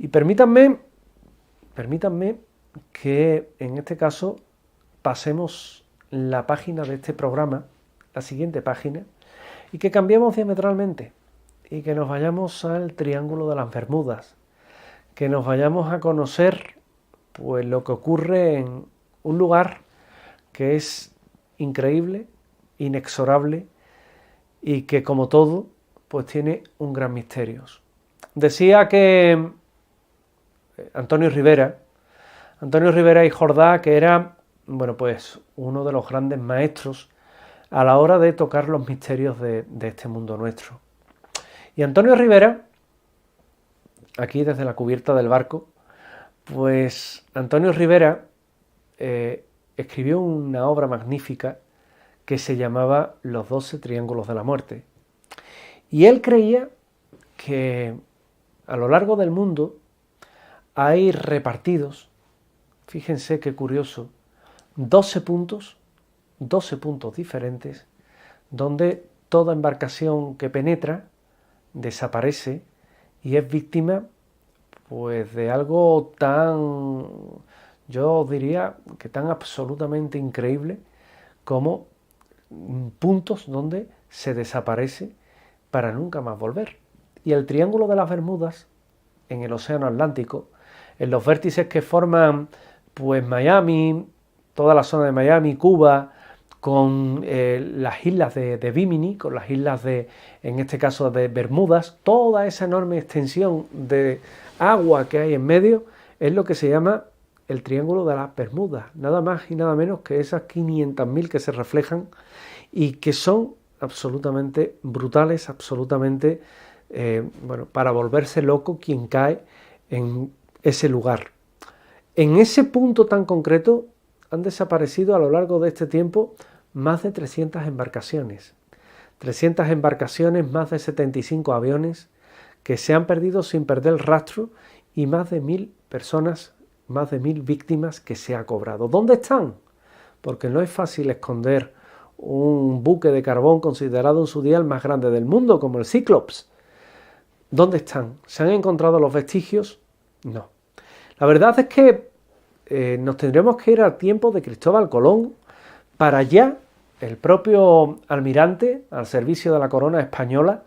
Y permítanme que en este caso pasemos la página de este programa, la siguiente página, y que cambiemos diametralmente y que nos vayamos al Triángulo de las Bermudas, que nos vayamos a conocer pues lo que ocurre en un lugar que es increíble, inexorable y que como todo pues tiene un gran misterio. Decía que Antonio Rivera y Jordá, que era pues uno de los grandes maestros a la hora de tocar los misterios de este mundo nuestro. Y Antonio Rivera, aquí desde la cubierta del barco, pues Antonio Rivera escribió una obra magnífica que se llamaba Los 12 Triángulos de la Muerte. Y él creía que a lo largo del mundo hay repartidos, fíjense qué curioso, 12 puntos diferentes, donde toda embarcación que penetra desaparece y es víctima pues de algo tan, yo diría que tan absolutamente increíble como puntos donde se desaparece para nunca más volver. Y el Triángulo de las Bermudas, en el Océano Atlántico, en los vértices que forman pues Miami, toda la zona de Miami, Cuba, con las islas de Bimini, con las islas en este caso de Bermudas, toda esa enorme extensión de agua que hay en medio, es lo que se llama el Triángulo de las Bermudas, nada más y nada menos que esas 500.000 que se reflejan y que son absolutamente brutales, absolutamente, para volverse loco quien cae en ese lugar. En ese punto tan concreto han desaparecido a lo largo de este tiempo más de 300 embarcaciones. 300 embarcaciones, más de 75 aviones que se han perdido sin perder el rastro y más de 1.000 personas, más de 1.000 víctimas que se ha cobrado. ¿Dónde están? Porque no es fácil esconder un buque de carbón considerado en su día el más grande del mundo, como el Cyclops. ¿Dónde están? ¿Se han encontrado los vestigios? No. La verdad es que nos tendremos que ir al tiempo de Cristóbal Colón para ya el propio almirante, al servicio de la corona española,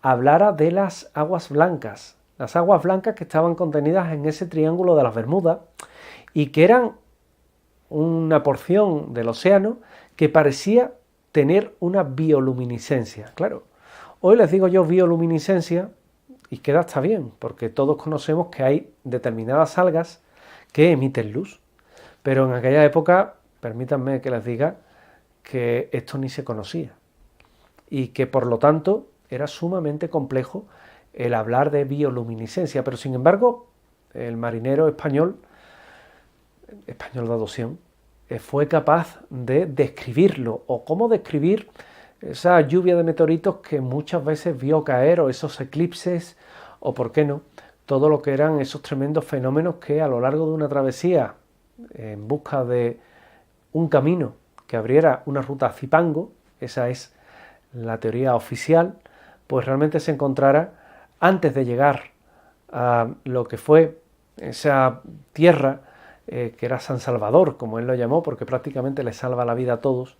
hablara de las aguas blancas que estaban contenidas en ese Triángulo de las Bermudas y que eran una porción del océano que parecía tener una bioluminiscencia. Claro, hoy les digo yo bioluminiscencia y queda hasta bien, porque todos conocemos que hay determinadas algas que emiten luz, pero en aquella época, permítanme que les diga que esto ni se conocía y que por lo tanto era sumamente complejo el hablar de bioluminiscencia, pero sin embargo el marinero español de adopción, fue capaz de describirlo, o cómo describir esa lluvia de meteoritos que muchas veces vio caer, o esos eclipses, o por qué no, todo lo que eran esos tremendos fenómenos que a lo largo de una travesía en busca de un camino que abriera una ruta a Zipango, esa es la teoría oficial, pues realmente se encontrara antes de llegar a lo que fue esa tierra que era San Salvador, como él lo llamó, porque prácticamente le salva la vida a todos,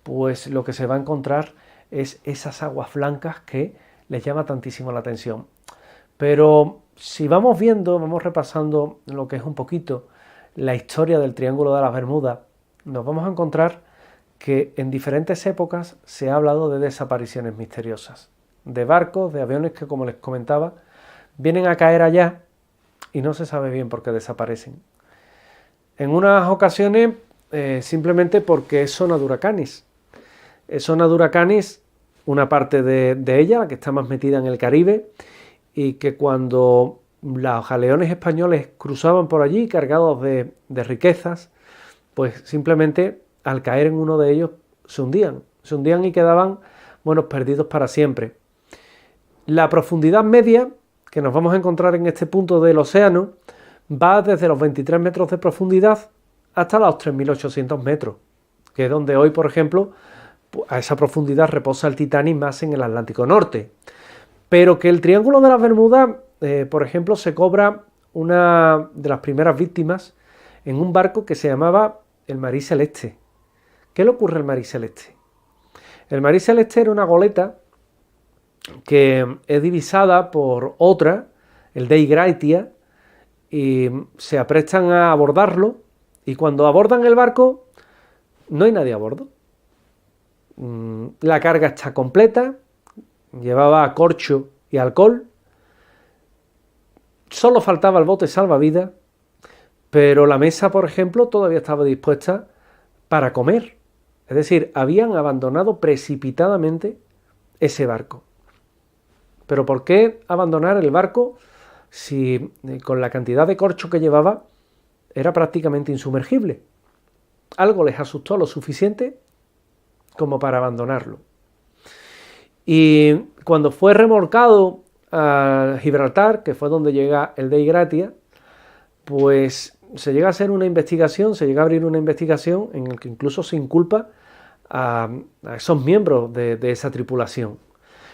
pues lo que se va a encontrar es esas aguas blancas que les llama tantísimo la atención. Pero si vamos repasando lo que es un poquito la historia del Triángulo de las Bermudas, nos vamos a encontrar que en diferentes épocas se ha hablado de desapariciones misteriosas, de barcos, de aviones que, como les comentaba, vienen a caer allá y no se sabe bien por qué desaparecen. En unas ocasiones simplemente porque es zona de huracanes. Es zona de huracanes, una parte de ella, la que está más metida en el Caribe, y que cuando los galeones españoles cruzaban por allí cargados de riquezas, pues simplemente al caer en uno de ellos se hundían y quedaban, perdidos para siempre. La profundidad media que nos vamos a encontrar en este punto del océano va desde los 23 metros de profundidad hasta los 3.800 metros, que es donde hoy, por ejemplo, a esa profundidad reposa el Titanic más en el Atlántico Norte. Pero que el Triángulo de las Bermudas, por ejemplo, se cobra una de las primeras víctimas en un barco que se llamaba el Marie Celeste. ¿Qué le ocurre al Marie Celeste? El Marie Celeste era una goleta que es divisada por otra, el Dei Gratia, y se aprestan a abordarlo, y cuando abordan el barco no hay nadie a bordo. La carga está completa, llevaba corcho y alcohol, solo faltaba el bote salvavidas, pero la mesa, por ejemplo, todavía estaba dispuesta para comer. Es decir, habían abandonado precipitadamente ese barco. ¿Pero por qué abandonar el barco si con la cantidad de corcho que llevaba era prácticamente insumergible? Algo les asustó lo suficiente como para abandonarlo. Y cuando fue remolcado a Gibraltar, que fue donde llega el Dei Gratia, pues se llega a hacer una investigación, se llega a abrir una investigación en la que incluso se inculpa a esos miembros de esa tripulación.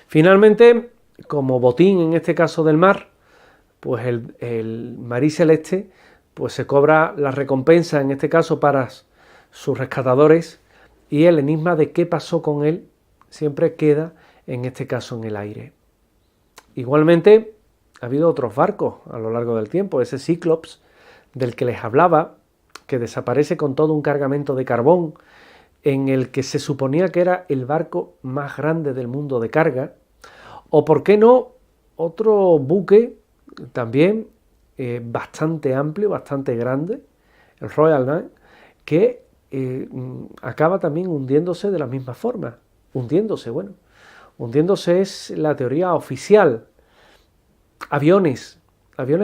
Finalmente, como botín en este caso del mar, pues el Marie Celeste pues se cobra la recompensa en este caso para sus rescatadores, y el enigma de qué pasó con él siempre queda en este caso en el aire. Igualmente ha habido otros barcos a lo largo del tiempo, ese Cyclops del que les hablaba, que desaparece con todo un cargamento de carbón, en el que se suponía que era el barco más grande del mundo de carga, o por qué no, otro buque también bastante amplio, bastante grande, el Royal Navy, que acaba también hundiéndose de la misma forma. Hundiéndose es la teoría oficial. Aviones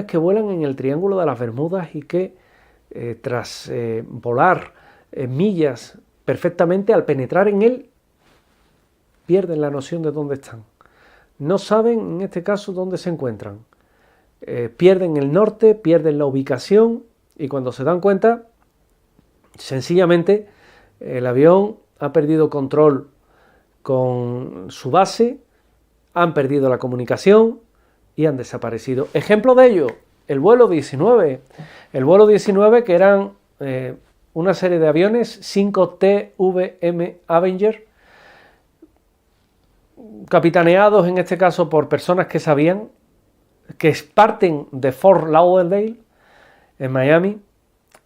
que vuelan en el Triángulo de las Bermudas y que tras volar millas perfectamente, al penetrar en él, pierden la noción de dónde están. No saben, en este caso, dónde se encuentran. Pierden el norte, pierden la ubicación, y cuando se dan cuenta, sencillamente, el avión ha perdido control con su base, han perdido la comunicación y han desaparecido. Ejemplo de ello, el vuelo 19. El vuelo 19, que eran una serie de aviones, 5 TVM Avenger, capitaneados en este caso por personas que sabían, que parten de Fort Lauderdale, en Miami,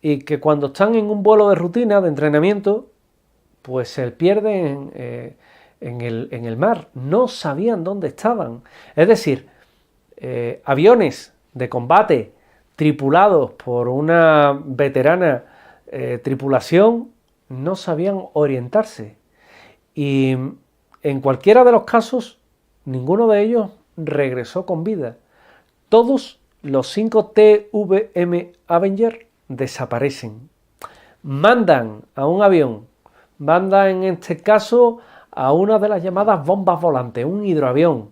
y que cuando están en un vuelo de rutina, de entrenamiento, pues se pierden en el mar. No sabían dónde estaban. Es decir, aviones de combate tripulados por una veterana tripulación no sabían orientarse. Y en cualquiera de los casos, ninguno de ellos regresó con vida. Todos los 5 TVM Avenger desaparecen. Mandan a un avión, mandan en este caso a una de las llamadas bombas volantes, un hidroavión,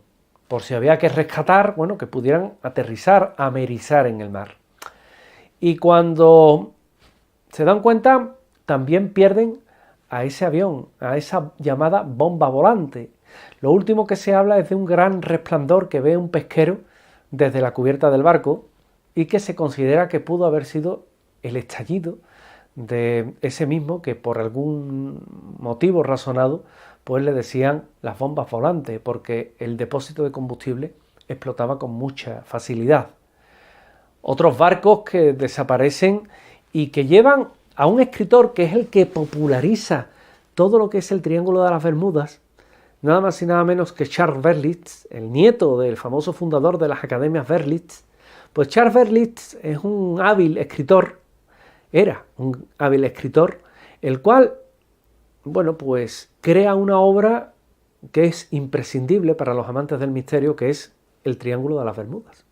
por si había que rescatar, bueno, que pudieran aterrizar, amerizar en el mar. Y cuando se dan cuenta, también pierden a ese avión, a esa llamada bomba volante. Lo último que se habla es de un gran resplandor que ve un pesquero desde la cubierta del barco, y que se considera que pudo haber sido el estallido de ese mismo que por algún motivo razonado pues le decían las bombas volantes, porque el depósito de combustible explotaba con mucha facilidad. Otros barcos que desaparecen y que llevan a un escritor que es el que populariza todo lo que es el Triángulo de las Bermudas, nada más y nada menos que Charles Berlitz, el nieto del famoso fundador de las Academias Berlitz. Pues Charles Berlitz es un hábil escritor, era un hábil escritor, el cual, bueno, pues crea una obra que es imprescindible para los amantes del misterio, que es el Triángulo de las Bermudas.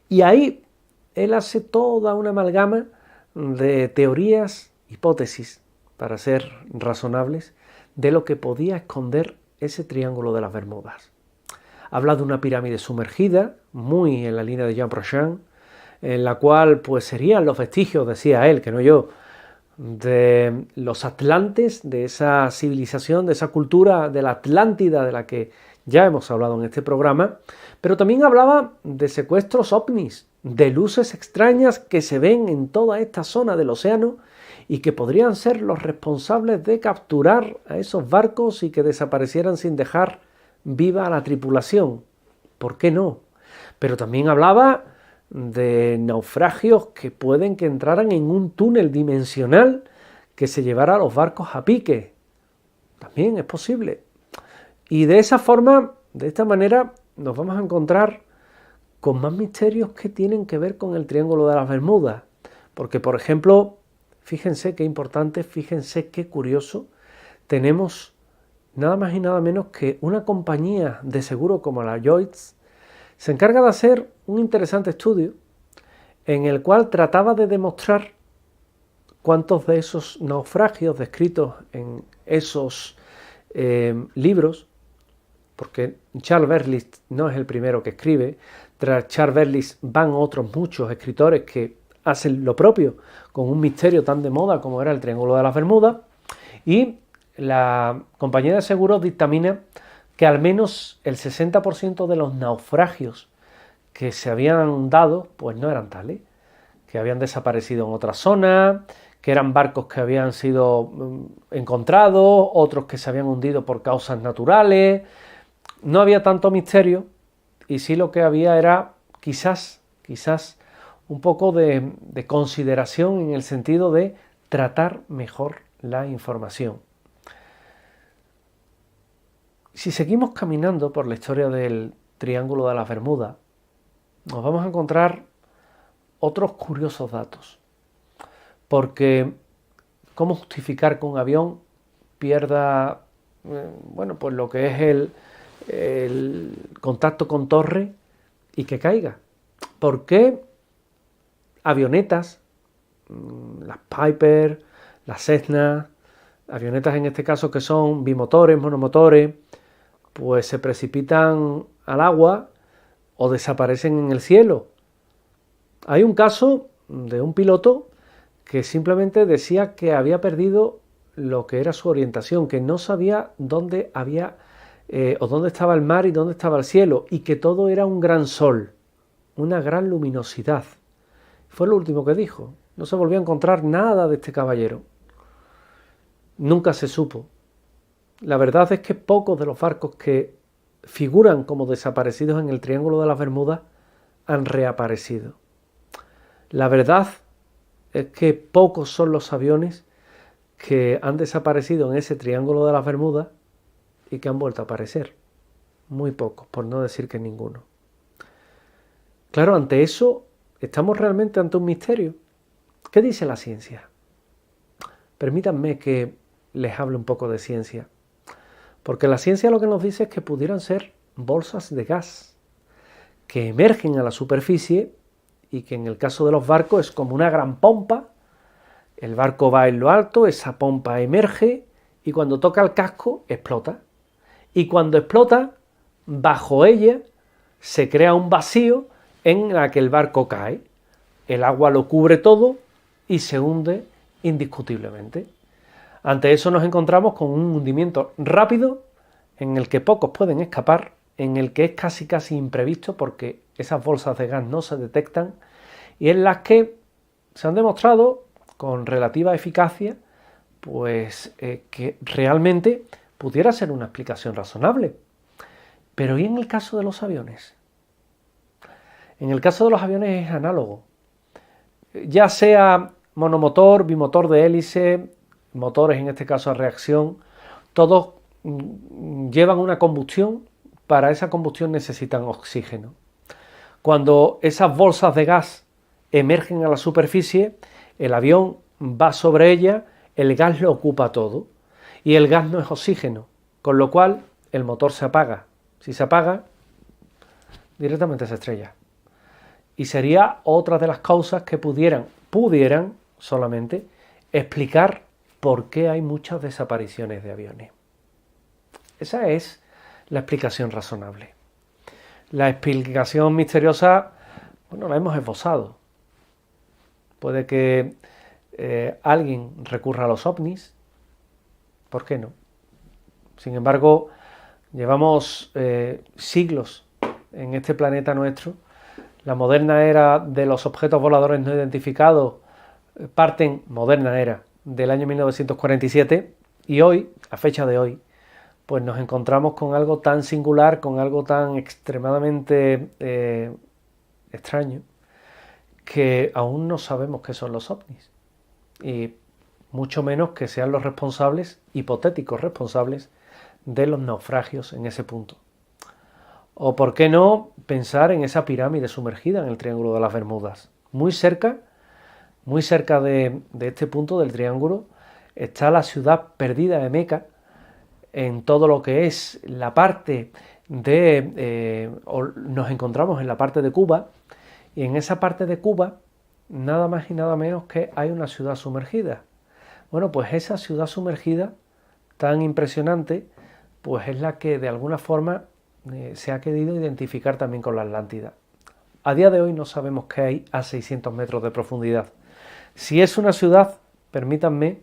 Y ahí él hace toda una amalgama de teorías, hipótesis, para ser razonables, de lo que podía esconder ese Triángulo de las Bermudas. Habla de una pirámide sumergida, muy en la línea de Jean Prochain, en la cual pues serían los vestigios, decía él, que no yo, de los atlantes, de esa civilización, de esa cultura de la Atlántida de la que ya hemos hablado en este programa, pero también hablaba de secuestros ovnis, de luces extrañas que se ven en toda esta zona del océano y que podrían ser los responsables de capturar a esos barcos y que desaparecieran sin dejar viva a la tripulación. ¿Por qué no? Pero también hablaba de naufragios que pueden que entraran en un túnel dimensional que se llevara a los barcos a pique. También es posible. Y de esa forma, de esta manera, nos vamos a encontrar con más misterios que tienen que ver con el Triángulo de las Bermudas. Porque, por ejemplo, fíjense qué importante, fíjense qué curioso, tenemos nada más y nada menos que una compañía de seguro como la Lloyds se encarga de hacer un interesante estudio en el cual trataba de demostrar cuántos de esos naufragios descritos en esos libros, porque Charles Berlitz no es el primero que escribe, tras Charles Berlitz van otros muchos escritores que hacen lo propio con un misterio tan de moda como era el Triángulo de las Bermudas, y la compañía de seguros dictamina que al menos el 60% de los naufragios que se habían dado pues no eran tales, que habían desaparecido en otras zonas, que eran barcos que habían sido encontrados, otros que se habían hundido por causas naturales. No había tanto misterio y sí lo que había era quizás un poco de consideración en el sentido de tratar mejor la información. Si seguimos caminando por la historia del Triángulo de las Bermudas, nos vamos a encontrar otros curiosos datos. Porque ¿cómo justificar que un avión pierda pues lo que es el contacto con torre y que caiga? ¿Por qué avionetas, las Piper, las Cessna, avionetas en este caso que son bimotores, monomotores, pues se precipitan al agua o desaparecen en el cielo? Hay un caso de un piloto que simplemente decía que había perdido lo que era su orientación, que no sabía dónde había o dónde estaba el mar y dónde estaba el cielo, y que todo era un gran sol, una gran luminosidad. Fue lo último que dijo. No se volvió a encontrar nada de este caballero. Nunca se supo. La verdad es que pocos de los barcos que figuran como desaparecidos en el Triángulo de las Bermudas han reaparecido. La verdad es que pocos son los aviones que han desaparecido en ese Triángulo de las Bermudas y que han vuelto a aparecer. Muy pocos, por no decir que ninguno. Claro, ante eso, ¿estamos realmente ante un misterio? ¿Qué dice la ciencia? Permítanme que les hable un poco de ciencia. Porque la ciencia lo que nos dice es que pudieran ser bolsas de gas que emergen a la superficie y que en el caso de los barcos es como una gran pompa. El barco va en lo alto, esa pompa emerge y cuando toca el casco explota. Y cuando explota, bajo ella se crea un vacío en el que el barco cae. El agua lo cubre todo y se hunde indiscutiblemente. Ante eso nos encontramos con un hundimiento rápido en el que pocos pueden escapar, en el que es casi imprevisto porque esas bolsas de gas no se detectan y en las que se han demostrado con relativa eficacia pues que realmente pudiera ser una explicación razonable. Pero ¿y en el caso de los aviones? En el caso de los aviones es análogo. Ya sea monomotor, bimotor de hélice, motores en este caso a reacción, todos llevan una combustión. Para esa combustión necesitan oxígeno. Cuando esas bolsas de gas emergen a la superficie, el avión va sobre ella, el gas lo ocupa todo y el gas no es oxígeno, con lo cual el motor se apaga. Si se apaga, directamente se estrella. Y sería otra de las causas que pudieran solamente explicar por qué hay muchas desapariciones de aviones. Esa es la explicación razonable. La explicación misteriosa, la hemos esbozado. Puede que alguien recurra a los ovnis, ¿por qué no? Sin embargo, Llevamos siglos en este planeta nuestro. La moderna era de los objetos voladores no identificados moderna era del año 1947 y hoy, a fecha de hoy, pues nos encontramos con algo tan singular, con algo tan extremadamente extraño, que aún no sabemos qué son los ovnis y mucho menos que sean los responsables, hipotéticos responsables, de los naufragios en ese punto. O por qué no pensar en esa pirámide sumergida en el Triángulo de las Bermudas. Muy cerca de este punto del triángulo está la ciudad perdida de Meca, en todo lo que es la parte de... nos encontramos en la parte de Cuba, y en esa parte de Cuba nada más y nada menos que hay una ciudad sumergida. Bueno, pues esa ciudad sumergida tan impresionante, pues es la que de alguna forma se ha querido identificar también con la Atlántida. A día de hoy no sabemos qué hay a 600 metros de profundidad. Si es una ciudad, permítanme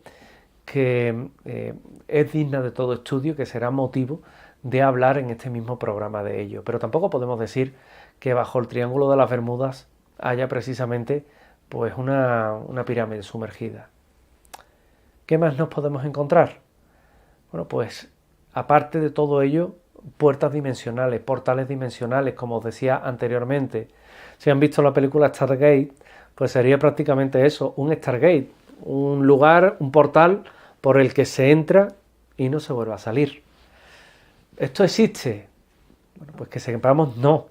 que es digna de todo estudio, que será motivo de hablar en este mismo programa de ello. Pero tampoco podemos decir que bajo el Triángulo de las Bermudas haya precisamente pues una pirámide sumergida. ¿Qué más nos podemos encontrar? Bueno, pues aparte de todo ello, puertas dimensionales, portales dimensionales, como os decía anteriormente. Si han visto la película Stargate, pues sería prácticamente eso, un Stargate, un lugar, un portal por el que se entra y no se vuelve a salir. ¿Esto existe? Bueno, pues que sepamos, no.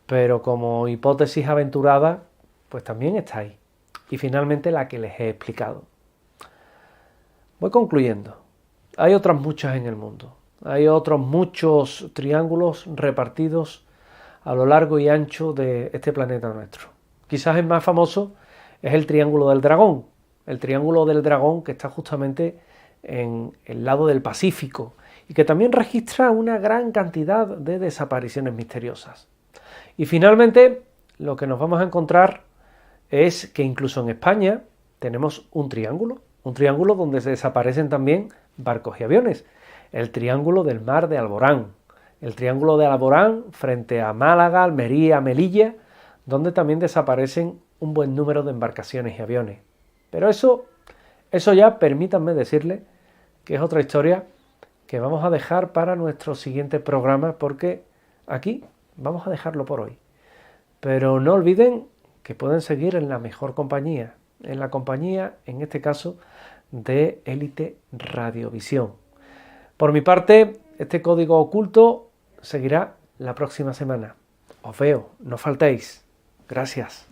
Pero como hipótesis aventurada, pues también está ahí. Y finalmente la que les he explicado. Voy concluyendo. Hay otras muchas en el mundo. Hay otros muchos triángulos repartidos a lo largo y ancho de este planeta nuestro. Quizás el más famoso es el Triángulo del Dragón. El Triángulo del Dragón que está justamente en el lado del Pacífico y que también registra una gran cantidad de desapariciones misteriosas. Y finalmente, lo que nos vamos a encontrar es que incluso en España tenemos un triángulo donde se desaparecen también barcos y aviones. El Triángulo del Mar de Alborán. El Triángulo de Alborán frente a Málaga, Almería, Melilla, donde también desaparecen un buen número de embarcaciones y aviones. Pero eso ya, permítanme decirles, que es otra historia que vamos a dejar para nuestro siguiente programa, porque aquí vamos a dejarlo por hoy. Pero no olviden que pueden seguir en la mejor compañía, en la compañía, en este caso, de Élite Radiovisión. Por mi parte, este código oculto seguirá la próxima semana. Os veo, no faltéis. Gracias.